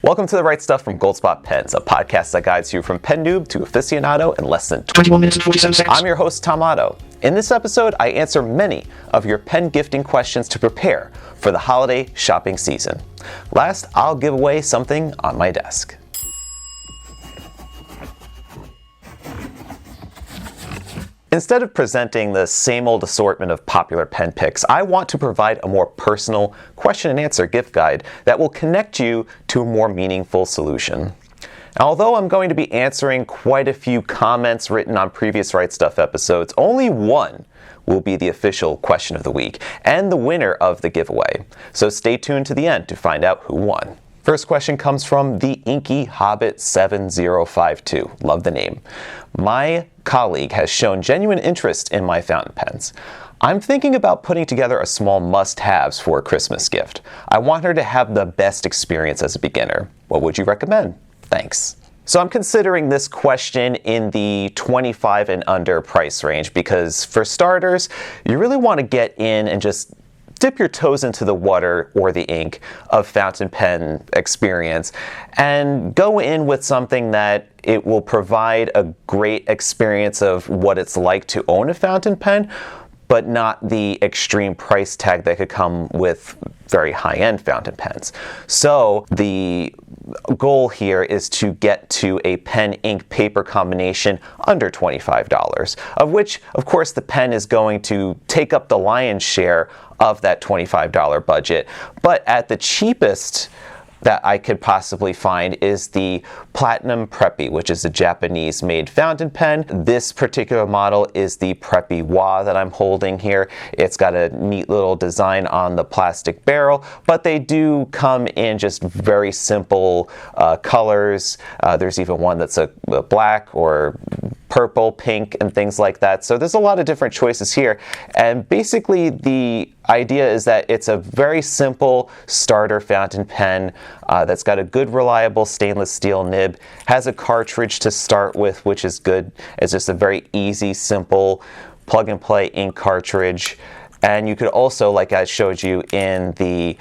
Welcome to The Right Stuff from Goldspot Pens, a podcast that guides you from pen noob to aficionado in less than 21 minutes and 47 seconds. I'm your host, Tom Otto. In this episode, I answer many of your pen gifting questions to prepare for the holiday shopping season. Last, I'll give away something on my desk. Instead of presenting the same old assortment of popular pen picks, I want to provide a more personal question and answer gift guide that will connect you to a more meaningful solution. Now, although I'm going to be answering quite a few comments written on previous Right Stuff episodes, only one will be the official question of the week and the winner of the giveaway. So stay tuned to the end to find out who won. First question comes from the Inky Hobbit 7052. Love the name. My colleague has shown genuine interest in my fountain pens. I'm thinking about putting together a small must-haves for a Christmas gift. I want her to have the best experience as a beginner. What would you recommend? Thanks. So I'm considering this question in the 25 and under price range because for starters, you really want to get in and just dip your toes into the water or the ink of fountain pen experience and go in with something that it will provide a great experience of what it's like to own a fountain pen, but not the extreme price tag that could come with very high-end fountain pens. So the goal here is to get to a pen ink paper combination under $25, of which, of course, the pen is going to take up the lion's share of that $25 budget. But at the cheapest that I could possibly find is the Platinum Preppy, which is a Japanese-made fountain pen. This particular model is the Preppy Wa that I'm holding here. It's got a neat little design on the plastic barrel, but they do come in just very simple colors. There's even one that's a black or purple, pink, and things like that. So there's a lot of different choices here. And basically the idea is that it's a very simple starter fountain pen that's got a good, reliable stainless steel nib, has a cartridge to start with, which is good. It's just a very easy, simple plug-and-play ink cartridge. And you could also, like I showed you in the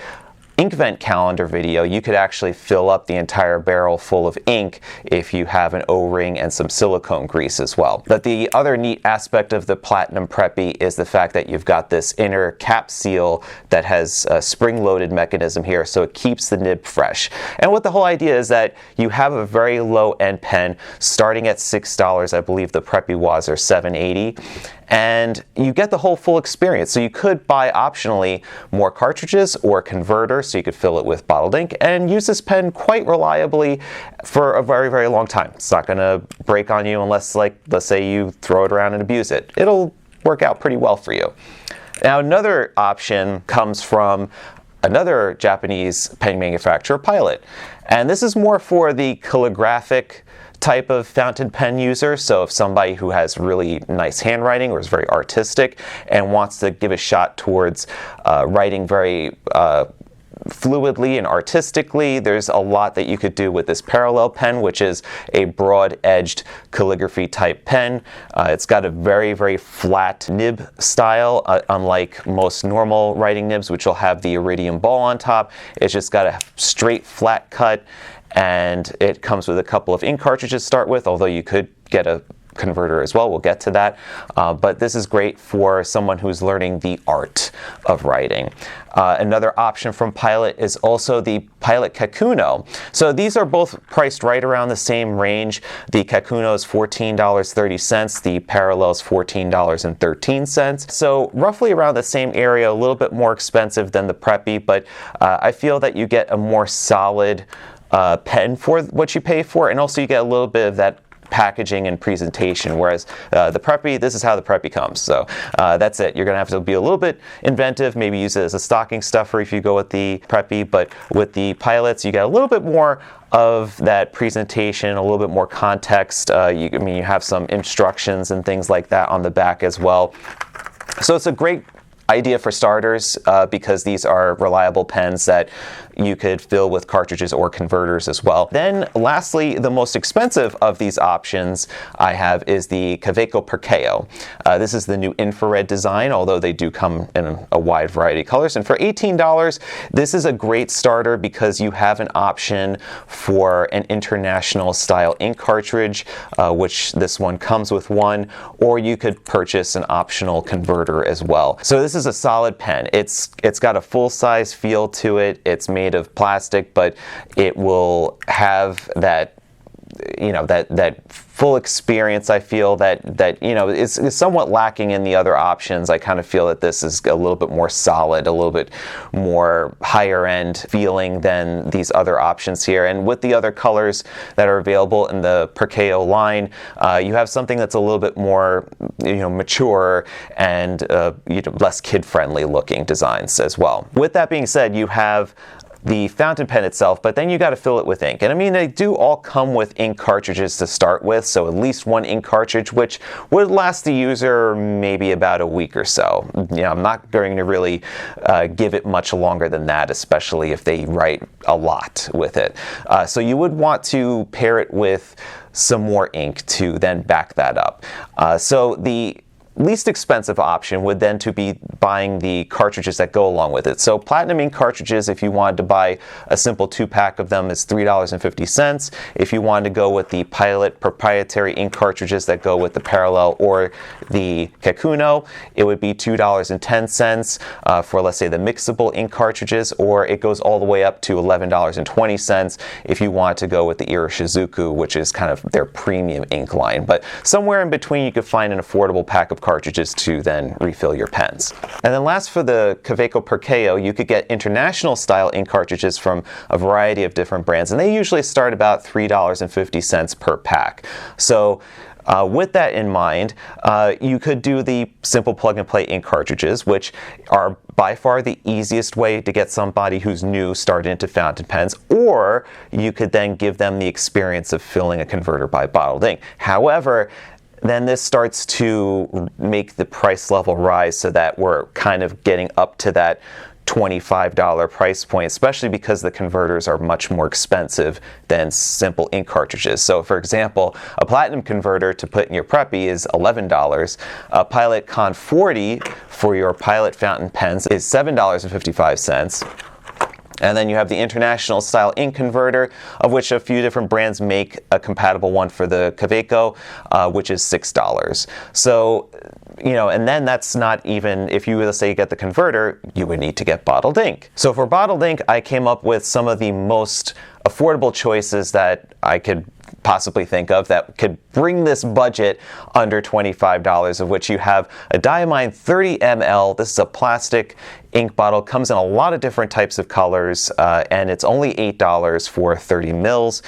ink vent calendar video, you could actually fill up the entire barrel full of ink if you have an O-ring and some silicone grease as well. But the other neat aspect of the Platinum Preppy is the fact that you've got this inner cap seal that has a spring-loaded mechanism here, so it keeps the nib fresh. And what the whole idea is that you have a very low-end pen starting at $6. I believe the Preppy Was are $7.80. And you get the whole full experience. So you could buy optionally more cartridges or a converter so you could fill it with bottled ink and use this pen quite reliably for a very, very long time. It's not going to break on you unless, like, let's say you throw it around and abuse it. It'll work out pretty well for you. Now, another option comes from another Japanese pen manufacturer, Pilot. And this is more for the calligraphic type of fountain pen user. So if somebody who has really nice handwriting or is very artistic and wants to give a shot towards writing very fluidly and artistically, there's a lot that you could do with this parallel pen, which is a broad-edged calligraphy type pen. It's got a very, very flat nib style, unlike most normal writing nibs, which will have the iridium ball on top. It's just got a straight flat cut, and it comes with a couple of ink cartridges to start with, although you could get a converter as well. We'll get to that. But this is great for someone who's learning the art of writing. Another option from Pilot is also the Pilot Kakuno. So these are both priced right around the same range. The Kakuno is $14.30. The Parallel is $14.13. So roughly around the same area, a little bit more expensive than the Preppy, but I feel that you get a more solid pen for what you pay for, and also you get a little bit of that packaging and presentation, whereas the Preppy, this is how the Preppy comes. So that's it. You're going to have to be a little bit inventive, maybe use it as a stocking stuffer if you go with the Preppy, but with the Pilots, you get a little bit more of that presentation, a little bit more context. You have some instructions and things like that on the back as well. So it's a great idea for starters because these are reliable pens that you could fill with cartridges or converters as well. Then lastly, the most expensive of these options I have is the Kaweco Perkeo. This is the new infrared design, although they do come in a wide variety of colors. And for $18, this is a great starter because you have an option for an international style ink cartridge, which this one comes with one, or you could purchase an optional converter as well. So this is a solid pen. It's got a full-size feel to it. It's made of plastic, but it will have that, you know, that full experience. I feel that you know, is somewhat lacking in the other options. I kind of feel that this is a little bit more solid, a little bit more higher end feeling than these other options here. And with the other colors that are available in the Perkeo line, you have something that's a little bit more, you know, mature and you know, less kid-friendly looking designs as well. With that being said, you have the fountain pen itself, but then you got to fill it with ink. And I mean, they do all come with ink cartridges to start with, so at least one ink cartridge, which would last the user maybe about a week or so. You know, I'm not going to really give it much longer than that, especially if they write a lot with it. So you would want to pair it with some more ink to then back that up. So the least expensive option would then to be buying the cartridges that go along with it. So platinum ink cartridges, if you wanted to buy a simple 2-pack of them, is $3.50. If you wanted to go with the Pilot proprietary ink cartridges that go with the Parallel or the Kakuno, it would be $2.10 for, let's say, the mixable ink cartridges, or it goes all the way up to $11.20 if you want to go with the Iroshizuku, which is kind of their premium ink line. But somewhere in between, you could find an affordable pack of cartridges to then refill your pens. And then last, for the Kaweco Perkeo, you could get international style ink cartridges from a variety of different brands, and they usually start about $3.50 per pack. So with that in mind, you could do the simple plug-and-play ink cartridges, which are by far the easiest way to get somebody who's new started into fountain pens, or you could then give them the experience of filling a converter by bottled ink. However, then this starts to make the price level rise so that we're kind of getting up to that $25 price point, especially because the converters are much more expensive than simple ink cartridges. So for example, a platinum converter to put in your Preppy is $11. A Pilot Con 40 for your Pilot fountain pens is $7.55. And then you have the international style ink converter, of which a few different brands make a compatible one for the Kaweco, which is $6. So, you know, and then that's not even, if you, let's say, you get the converter, you would need to get bottled ink. So for bottled ink, I came up with some of the most affordable choices that I could possibly think of that could bring this budget under $25, of which you have a Diamine 30 ml. This is a plastic ink bottle, comes in a lot of different types of colors, and it's only $8 for 30 mils.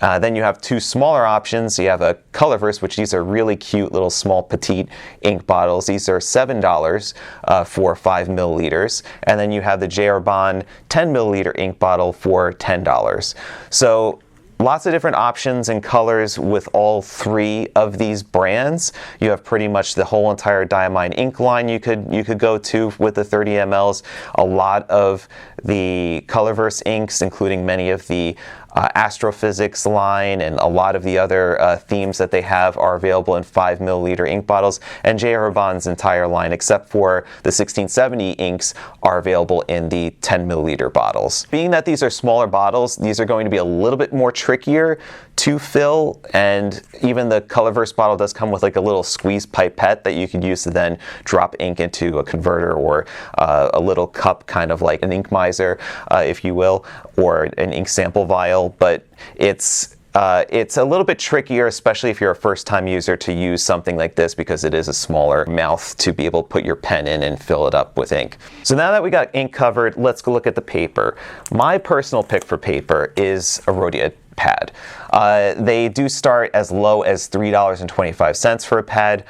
Then you have two smaller options. You have a Colorverse, which these are really cute little small petite ink bottles. These are $7 for 5 milliliters. And then you have the J.R. Bond 10 milliliter ink bottle for $10. So lots of different options and colors with all three of these brands. You have pretty much the whole entire Diamine ink line you could go to with the 30 mLs. A lot of the Colorverse inks, including many of the astrophysics line and a lot of the other themes that they have, are available in 5 milliliter ink bottles, and J.R. Bond's entire line, except for the 1670 inks, are available in the 10 milliliter bottles. Being that these are smaller bottles, these are going to be a little bit more trickier to fill, and even the Colorverse bottle does come with like a little squeeze pipette that you could use to then drop ink into a converter, or a little cup, kind of like an ink miser, if you will, or an ink sample vial. But it's a little bit trickier, especially if you're a first-time user, to use something like this, because it is a smaller mouth to be able to put your pen in and fill it up with ink. So now that we got ink covered, let's go look at the paper. My personal pick for paper is a Rhodia pad. They do start as low as $3.25 for a pad.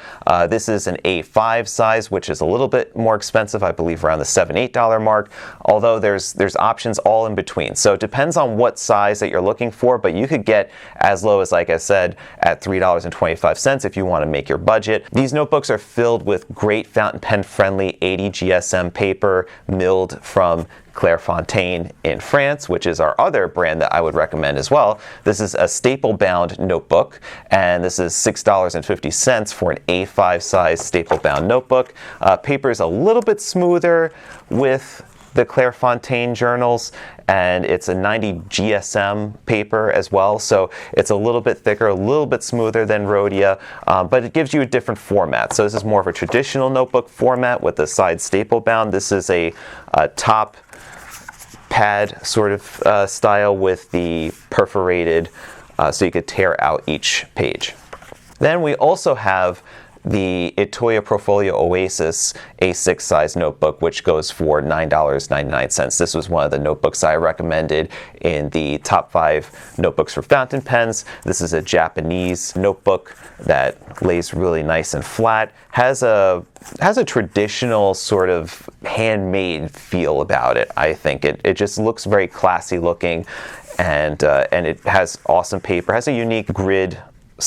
This is an A5 size, which is a little bit more expensive, I believe around the $7, $8 mark, although there's options all in between. So it depends on what size that you're looking for, but you could get as low as, like I said, at $3.25 if you want to make your budget. These notebooks are filled with great fountain pen friendly 80 GSM paper milled from Clairefontaine in France, which is our other brand that I would recommend as well. This is a staple-bound notebook, and this is $6.50 for an A5 size staple-bound notebook. Paper is a little bit smoother with the Clairefontaine journals, and it's a 90 GSM paper as well, so it's a little bit thicker, a little bit smoother than Rhodia, but it gives you a different format. So this is more of a traditional notebook format with the side staple bound. This is a top pad sort of style with the perforated, so you could tear out each page. Then we also have the Itoya Profolio Oasis A6 size notebook, which goes for $9.99. This was one of the notebooks I recommended in the top 5 notebooks for fountain pens. This is a Japanese notebook that lays really nice and flat, has a traditional sort of handmade feel about it. I think it just looks very classy looking, and it has awesome paper, has a unique grid /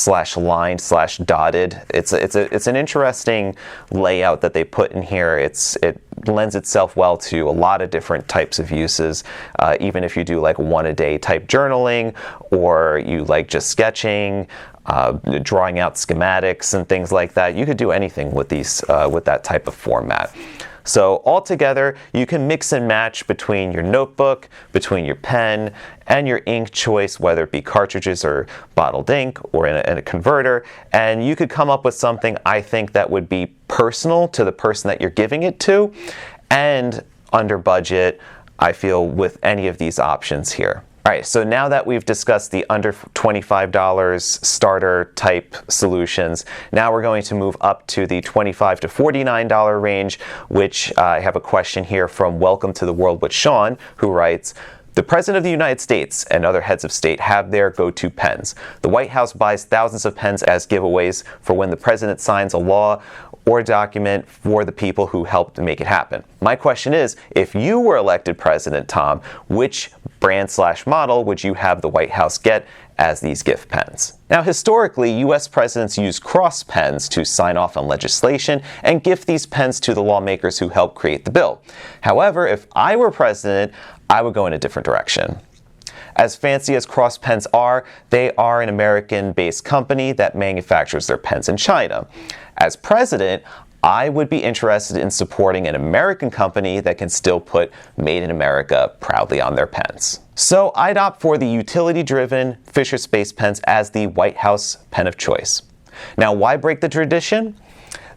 dotted. It's an interesting layout that they put in here. It lends itself well to a lot of different types of uses, even if you do like one-a-day type journaling, or you like just sketching, drawing out schematics and things like that. You could do anything with these with that type of format. So altogether, you can mix and match between your notebook, between your pen, and your ink choice, whether it be cartridges or bottled ink or in a converter, and you could come up with something, I think, that would be personal to the person that you're giving it to, and under budget, I feel, with any of these options here. All right, so now that we've discussed the under $25 starter type solutions, now we're going to move up to the $25 to $49 range, which I have a question here from Welcome to the World with Sean, who writes, the President of the United States and other heads of state have their go-to pens. The White House buys thousands of pens as giveaways for when the President signs a law or document for the people who helped make it happen. My question is, if you were elected president, Tom, which brand / model would you have the White House get as these gift pens? Now, historically, U.S. presidents use cross pens to sign off on legislation and gift these pens to the lawmakers who helped create the bill. However, if I were president, I would go in a different direction. As fancy as cross pens are, they are an American-based company that manufactures their pens in China. As president, I would be interested in supporting an American company that can still put Made in America proudly on their pens. So I'd opt for the utility-driven Fisher Space pens as the White House pen of choice. Now, why break the tradition?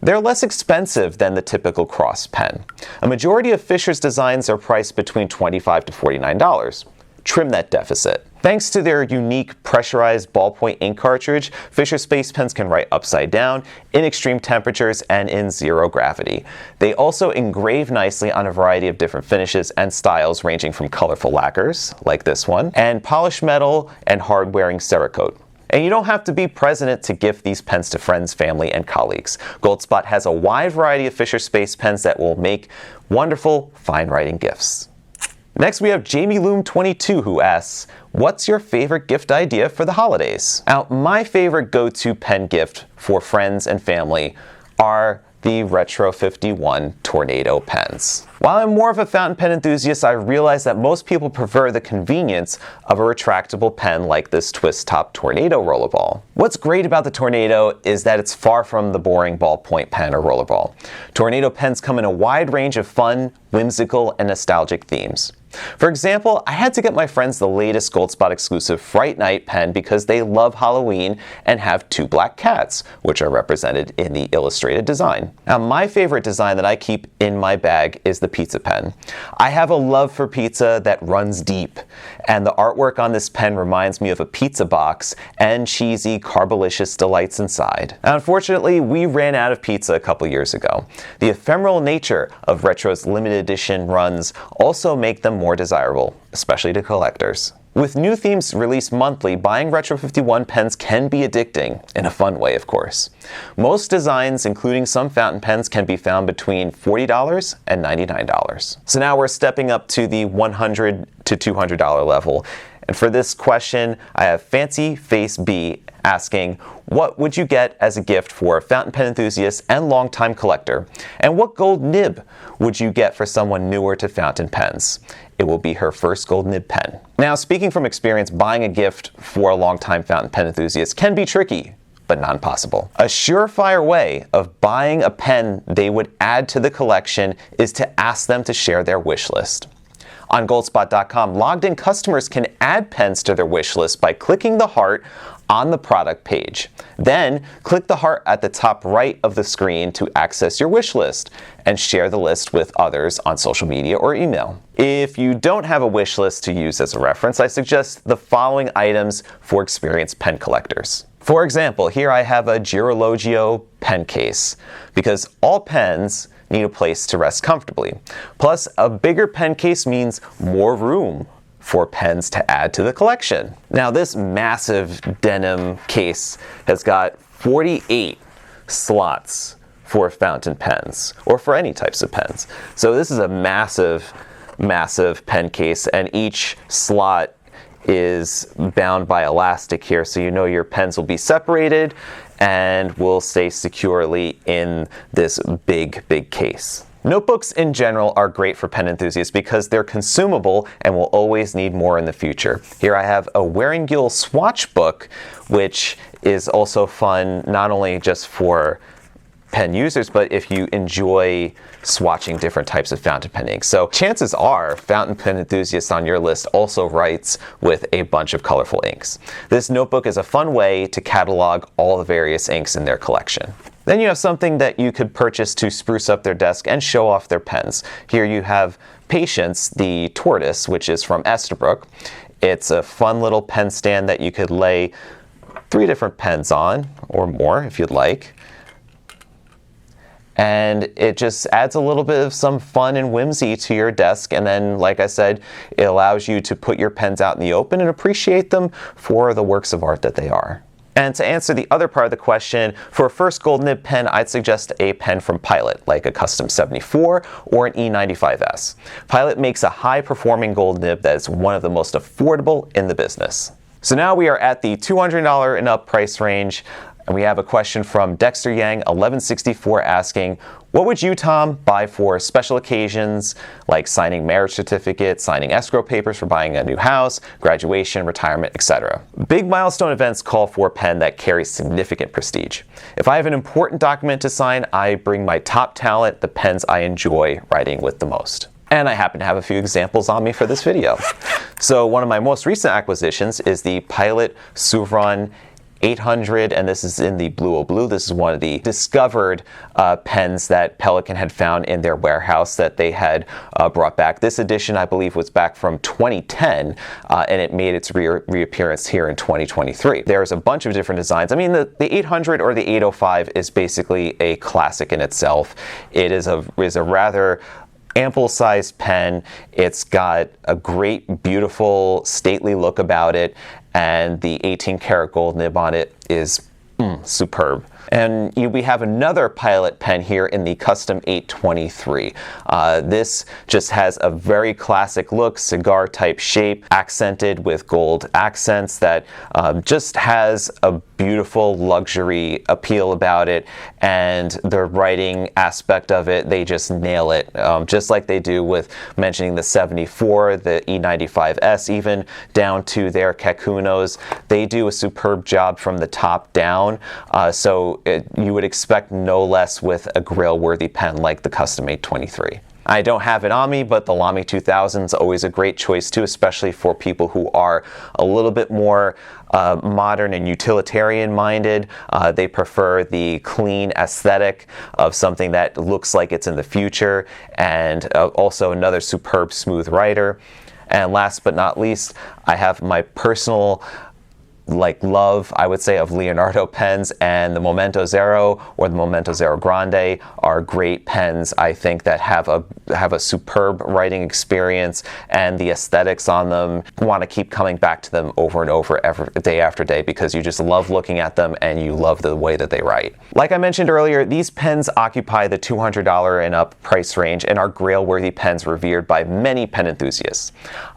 They're less expensive than the typical cross pen. A majority of Fisher's designs are priced between $25 to $49. Trim that deficit. Thanks to their unique pressurized ballpoint ink cartridge, Fisher Space pens can write upside down, in extreme temperatures, and in zero gravity. They also engrave nicely on a variety of different finishes and styles, ranging from colorful lacquers, like this one, and polished metal and hard-wearing Cerakote. And you don't have to be president to gift these pens to friends, family, and colleagues. Goldspot has a wide variety of Fisher Space pens that will make wonderful, fine-writing gifts. Next, we have Jamie Loom 22, who asks, what's your favorite gift idea for the holidays? Now, my favorite go-to pen gift for friends and family are the Retro 51 Tornado pens. While I'm more of a fountain pen enthusiast, I realize that most people prefer the convenience of a retractable pen like this twist-top Tornado rollerball. What's great about the Tornado is that it's far from the boring ballpoint pen or rollerball. Tornado pens come in a wide range of fun, whimsical, and nostalgic themes. For example, I had to get my friends the latest Goldspot exclusive Fright Night pen because they love Halloween and have 2 black cats, which are represented in the illustrated design. Now, my favorite design that I keep in my bag is the pizza pen. I have a love for pizza that runs deep, and the artwork on this pen reminds me of a pizza box and cheesy, carbolicious delights inside. Now, unfortunately, we ran out of pizza a couple years ago. The ephemeral nature of Retro's limited edition runs also make them more desirable, especially to collectors. With new themes released monthly, buying Retro 51 pens can be addicting, in a fun way, of course. Most designs, including some fountain pens, can be found between $40 and $99. So now we're stepping up to the $100 to $200 level. And for this question, I have Fancy Face B asking, what would you get as a gift for a fountain pen enthusiast and longtime collector? And what gold nib would you get for someone newer to fountain pens? It will be her first gold nib pen. Now, speaking from experience, buying a gift for a longtime fountain pen enthusiast can be tricky, but not impossible. A surefire way of buying a pen they would add to the collection is to ask them to share their wish list. On Goldspot.com, logged-in customers can add pens to their wish list by clicking the heart on the product page. Then, click the heart at the top right of the screen to access your wish list and share the list with others on social media or email. If you don't have a wish list to use as a reference, I suggest the following items for experienced pen collectors. For example, here I have a Girologio pen case, because all pens need a place to rest comfortably. Plus, a bigger pen case means more room for pens to add to the collection. Now, this massive denim case has got 48 slots for fountain pens, or for any types of pens. So this is a massive, massive pen case, and each slot is bound by elastic here, so you know your pens will be separated and will stay securely in this big case. Notebooks in general are great for pen enthusiasts because they're consumable and will always need more in the future. Here I have a Wearingeul swatch book, which is also fun not only just for pen users, but if you enjoy swatching different types of fountain pen inks. So chances are fountain pen enthusiasts on your list also writes with a bunch of colorful inks. This notebook is a fun way to catalog all the various inks in their collection. Then you have something that you could purchase to spruce up their desk and show off their pens. Here you have Patience, the tortoise, which is from Estabrook. It's a fun little pen stand that you could lay 3 different pens on, or more if you'd like. And it just adds a little bit of some fun and whimsy to your desk. And then, like I said, it allows you to put your pens out in the open and appreciate them for the works of art that they are. And to answer the other part of the question, for a first gold nib pen, I'd suggest a pen from Pilot, like a Custom 74 or an E95S. Pilot makes a high-performing gold nib that is one of the most affordable in the business. So now we are at the $200 and up price range. And we have a question from Dexter Yang, 1164, asking, what would you, Tom, buy for special occasions like signing marriage certificates, signing escrow papers for buying a new house, graduation, retirement, etc.? Big milestone events call for a pen that carries significant prestige. If I have an important document to sign, I bring my top talent, the pens I enjoy writing with the most. And I happen to have a few examples on me for this video. So one of my most recent acquisitions is the Pilot Souverain 800, and this is in the Blue O Blue. This is one of the discovered pens that Pelikan had found in their warehouse that they had brought back. This edition, I believe, was back from 2010, and it made its reappearance here in 2023. There's a bunch of different designs. I mean, the 800 or the 805 is basically a classic in itself. It is a rather ample-sized pen. It's got a great, beautiful, stately look about it, and the 18-karat gold nib on it is superb. And we have another Pilot pen here in the Custom 823. This just has a very classic look, cigar-type shape, accented with gold accents that just has a beautiful luxury appeal about it, and the writing aspect of it, they just nail it, just like they do with mentioning the 74, the E95S, even down to their Kakunos. They do a superb job from the top down, so you would expect no less with a grail-worthy pen like the Custom 823. I don't have it on me, but the Lamy 2000 is always a great choice too, especially for people who are a little bit more modern and utilitarian minded. They prefer the clean aesthetic of something that looks like it's in the future, and also another superb smooth writer. And last but not least, I have my personal love, I would say, of Leonardo pens, and the Momento Zero or the Momento Zero Grande are great pens, I think, that have a superb writing experience, and the aesthetics on them, you want to keep coming back to them over and over day after day because you just love looking at them and you love the way that they write. Like I mentioned earlier, these pens occupy the $200 and up price range and are grail-worthy pens revered by many pen enthusiasts.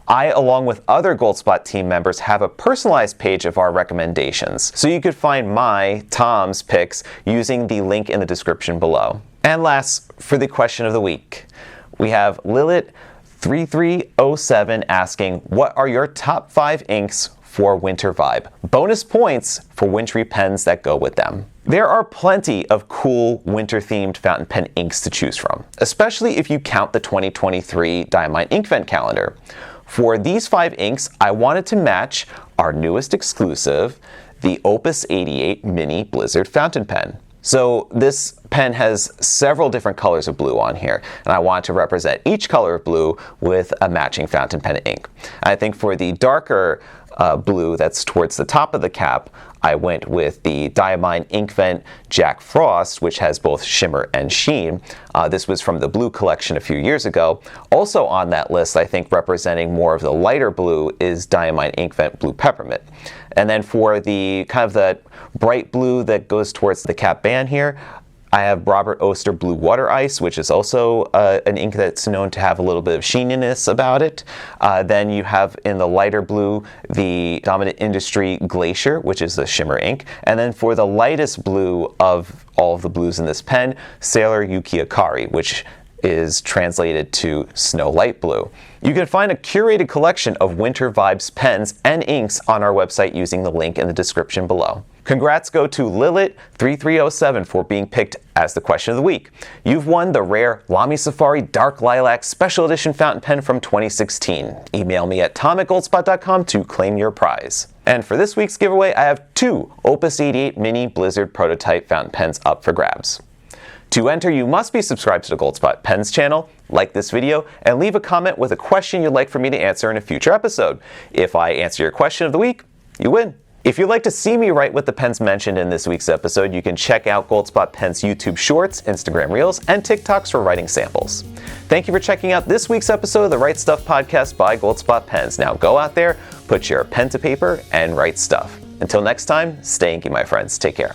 I, along with other Goldspot team members, have a personalized page of our recommendations, so you could find Tom's picks using the link in the description below. And last, for the question of the week, we have Lilith3307 asking, what are your top 5 inks for winter vibe? Bonus points for wintry pens that go with them. There are plenty of cool winter-themed fountain pen inks to choose from, especially if you count the 2023 Diamine Inkvent calendar. For these 5 inks, I wanted to match our newest exclusive, the Opus 88 Mini Blizzard fountain pen. So this pen has several different colors of blue on here, and I want to represent each color of blue with a matching fountain pen ink. I think for the darker blue that's towards the top of the cap, I went with the Diamine Inkvent Jack Frost, which has both shimmer and sheen. This was from the blue collection a few years ago. Also on that list, I think representing more of the lighter blue, is Diamine Inkvent Blue Peppermint. And then for the kind of the bright blue that goes towards the cap band here, I have Robert Oster Blue Water Ice, which is also an ink that's known to have a little bit of sheeniness about it. Then you have in the lighter blue the Dominant Industry Glacier, which is the shimmer ink. And then for the lightest blue of all of the blues in this pen, Sailor Yuki Akari, which is translated to Snow Light Blue. You can find a curated collection of Winter Vibes pens and inks on our website using the link in the description below. Congrats go to Lilith3307 for being picked as the question of the week. You've won the rare Lamy Safari Dark Lilac Special Edition fountain pen from 2016. Email me at tom@goldspot.com to claim your prize. And for this week's giveaway, I have 2 Opus 88 Mini Blizzard Prototype fountain pens up for grabs. To enter, you must be subscribed to the Goldspot Pens channel, like this video, and leave a comment with a question you'd like for me to answer in a future episode. If I answer your question of the week, you win. If you'd like to see me write with the pens mentioned in this week's episode, you can check out Goldspot Pen's YouTube Shorts, Instagram Reels, and TikToks for writing samples. Thank you for checking out this week's episode of the Write Stuff podcast by Goldspot Pens. Now go out there, put your pen to paper, and write stuff. Until next time, stay inky, my friends. Take care.